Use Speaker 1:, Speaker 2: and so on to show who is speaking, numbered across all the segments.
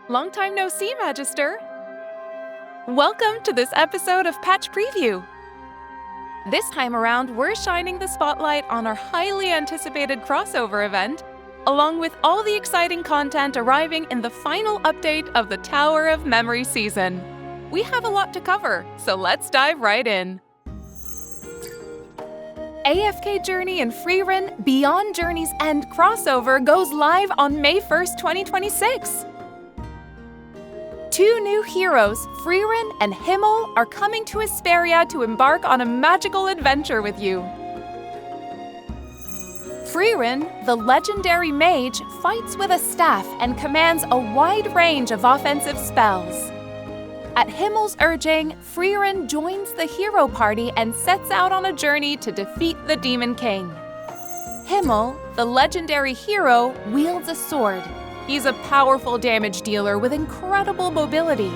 Speaker 1: Long time no see, Magister. Welcome to this episode of Patch Preview. This time around, we're shining the spotlight on our highly anticipated crossover event, along with all the exciting content arriving in the final update of the Tower of Memory season. We have a lot to cover, so let's dive right in. AFK Journey and Frieren Beyond Journey's End crossover goes live on May 1st, 2026. Two new heroes, Frieren and Himmel, are coming to Asperia to embark on a magical adventure with you. Frieren, the legendary mage, fights with a staff and commands a wide range of offensive spells. At Himmel's urging, Frieren joins the hero party and sets out on a journey to defeat the Demon King. Himmel, the legendary hero, wields a sword. He's a powerful damage dealer with incredible mobility.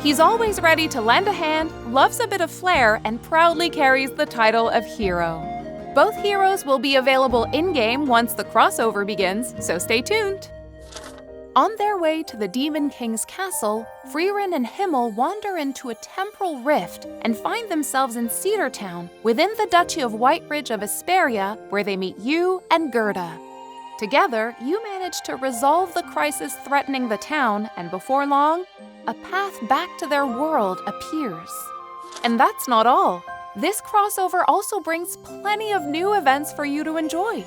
Speaker 1: He's always ready to lend a hand, loves a bit of flair, and proudly carries the title of hero. Both heroes will be available in-game once the crossover begins, so stay tuned. On their way to the Demon King's castle, Frieren and Himmel wander into a temporal rift and find themselves in Cedar Town, within the Duchy of Whiteridge of Asperia, where they meet you and Gerda. Together, you manage to resolve the crisis threatening the town, and before long, a path back to their world appears. And that's not all. This crossover also brings plenty of new events for you to enjoy.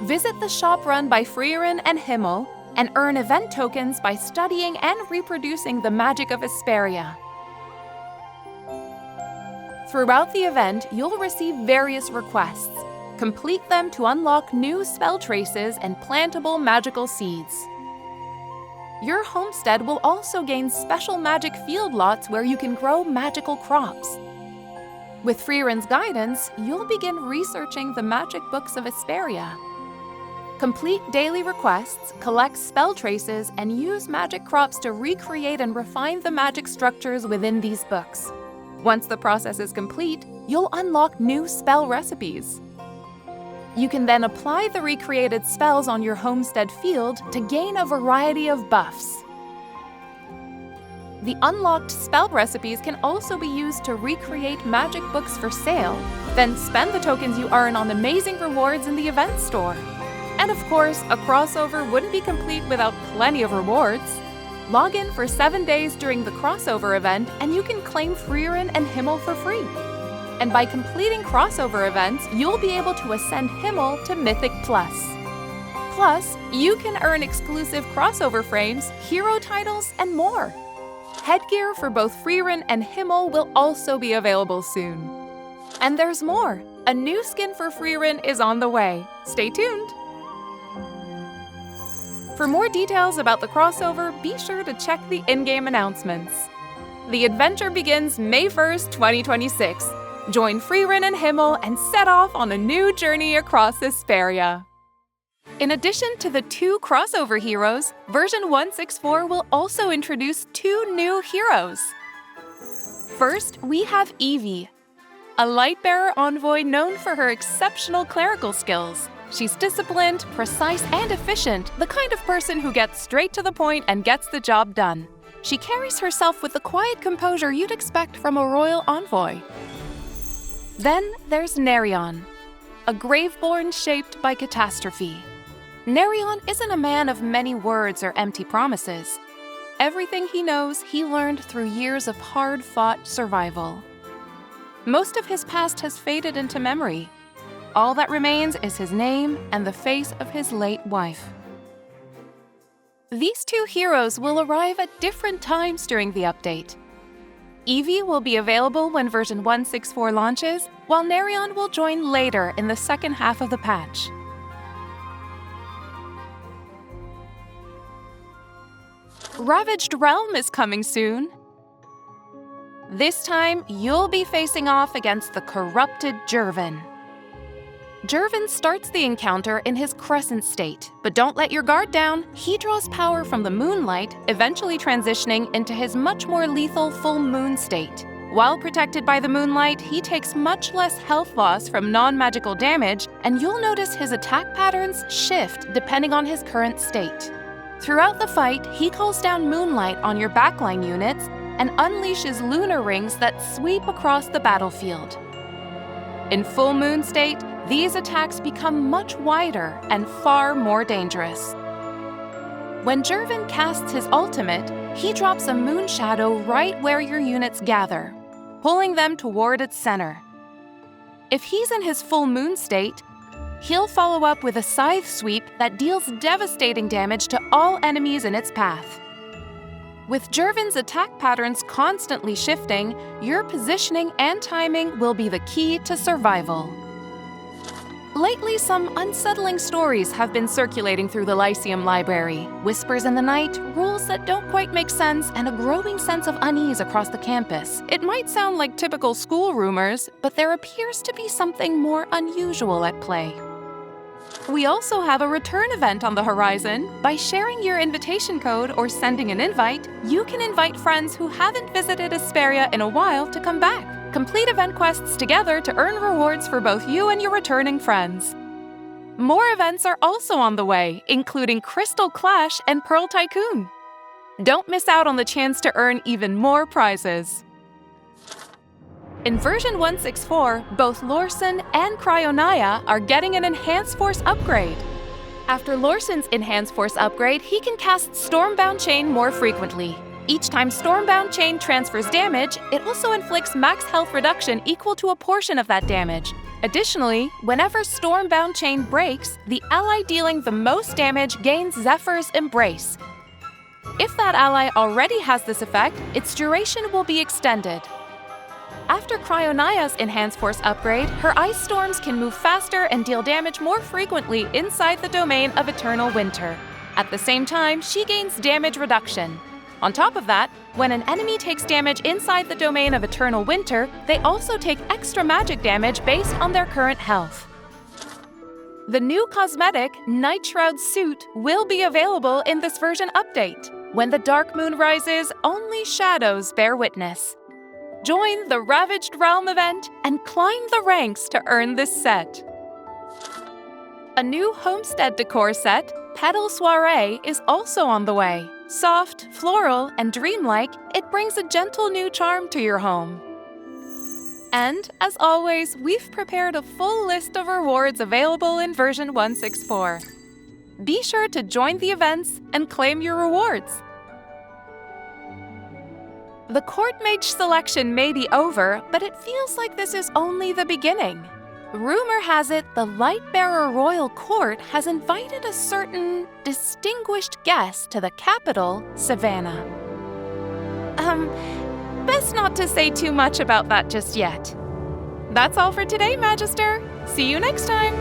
Speaker 1: Visit the shop run by Frieren and Himmel, and earn event tokens by studying and reproducing the magic of Asperia. Throughout the event, you'll receive various requests. Complete them to unlock new spell traces and plantable magical seeds. Your homestead will also gain special magic field lots where you can grow magical crops. With Frieren's guidance, you'll begin researching the magic books of Asperia. Complete daily requests, collect spell traces, and use magic crops to recreate and refine the magic structures within these books. Once the process is complete, you'll unlock new spell recipes. You can then apply the recreated spells on your homestead field to gain a variety of buffs. The unlocked spell recipes can also be used to recreate magic books for sale, then spend the tokens you earn on amazing rewards in the event store. And of course, a crossover wouldn't be complete without plenty of rewards. Log in for 7 days during the crossover event and you can claim Frieren and Himmel for free. And by completing crossover events, you'll be able to ascend Himmel to Mythic Plus. Plus, you can earn exclusive crossover frames, hero titles, and more. Headgear for both Frieren and Himmel will also be available soon. And there's more. A new skin for Frieren is on the way. Stay tuned. For more details about the crossover, be sure to check the in-game announcements. The adventure begins May 1st, 2026. Join Frieren and Himmel and set off on a new journey across Asperia. In addition to the two crossover heroes, version 1.6.4 will also introduce two new heroes. First, we have Evie, a Lightbearer envoy known for her exceptional clerical skills. She's disciplined, precise, and efficient, the kind of person who gets straight to the point and gets the job done. She carries herself with the quiet composure you'd expect from a royal envoy. Then there's Nerion, a Graveborn shaped by catastrophe. Nerion isn't a man of many words or empty promises. Everything he knows, he learned through years of hard-fought survival. Most of his past has faded into memory. All that remains is his name and the face of his late wife. These two heroes will arrive at different times during the update. Evie will be available when version 1.6.4 launches, while Nerion will join later in the second half of the patch. Ravaged Realm is coming soon. This time, you'll be facing off against the corrupted Gervan. Gervan starts the encounter in his crescent state, but don't let your guard down. He draws power from the moonlight, eventually transitioning into his much more lethal full moon state. While protected by the moonlight, he takes much less health loss from non-magical damage, and you'll notice his attack patterns shift depending on his current state. Throughout the fight, he calls down moonlight on your backline units and unleashes lunar rings that sweep across the battlefield. In full moon state, these attacks become much wider and far more dangerous. When Gervan casts his ultimate, he drops a moon shadow right where your units gather, pulling them toward its center. If he's in his full moon state, he'll follow up with a scythe sweep that deals devastating damage to all enemies in its path. With Gervan's attack patterns constantly shifting, your positioning and timing will be the key to survival. Lately, some unsettling stories have been circulating through the Lyceum library. Whispers in the night, rules that don't quite make sense, and a growing sense of unease across the campus. It might sound like typical school rumors, but there appears to be something more unusual at play. We also have a return event on the horizon. By sharing your invitation code or sending an invite, you can invite friends who haven't visited Asperia in a while to come back. Complete event quests together to earn rewards for both you and your returning friends. More events are also on the way, including Crystal Clash and Pearl Tycoon. Don't miss out on the chance to earn even more prizes. In version 1.6.4, both Lorsen and Cryonia are getting an Enhanced Force upgrade. After Lorsen's Enhanced Force upgrade, he can cast Stormbound Chain more frequently. Each time Stormbound Chain transfers damage, it also inflicts max health reduction equal to a portion of that damage. Additionally, whenever Stormbound Chain breaks, the ally dealing the most damage gains Zephyr's Embrace. If that ally already has this effect, its duration will be extended. After Cryonia's Enhanced Force upgrade, her Ice Storms can move faster and deal damage more frequently inside the domain of Eternal Winter. At the same time, she gains damage reduction. On top of that, when an enemy takes damage inside the domain of Eternal Winter, they also take extra magic damage based on their current health. The new cosmetic, Night Shroud Suit, will be available in this version update. When the dark moon rises, only shadows bear witness. Join the Ravaged Realm event and climb the ranks to earn this set. A new homestead decor set, Petal Soiree, is also on the way. Soft, floral, and dreamlike, it brings a gentle new charm to your home. And, as always, we've prepared a full list of rewards available in version 1.6.4. Be sure to join the events and claim your rewards. The Court Mage selection may be over, but it feels like this is only the beginning. Rumor has it the Lightbearer Royal Court has invited a certain distinguished guest to the capital, Savannah. Best not to say too much about that just yet. That's all for today, Magister. See you next time!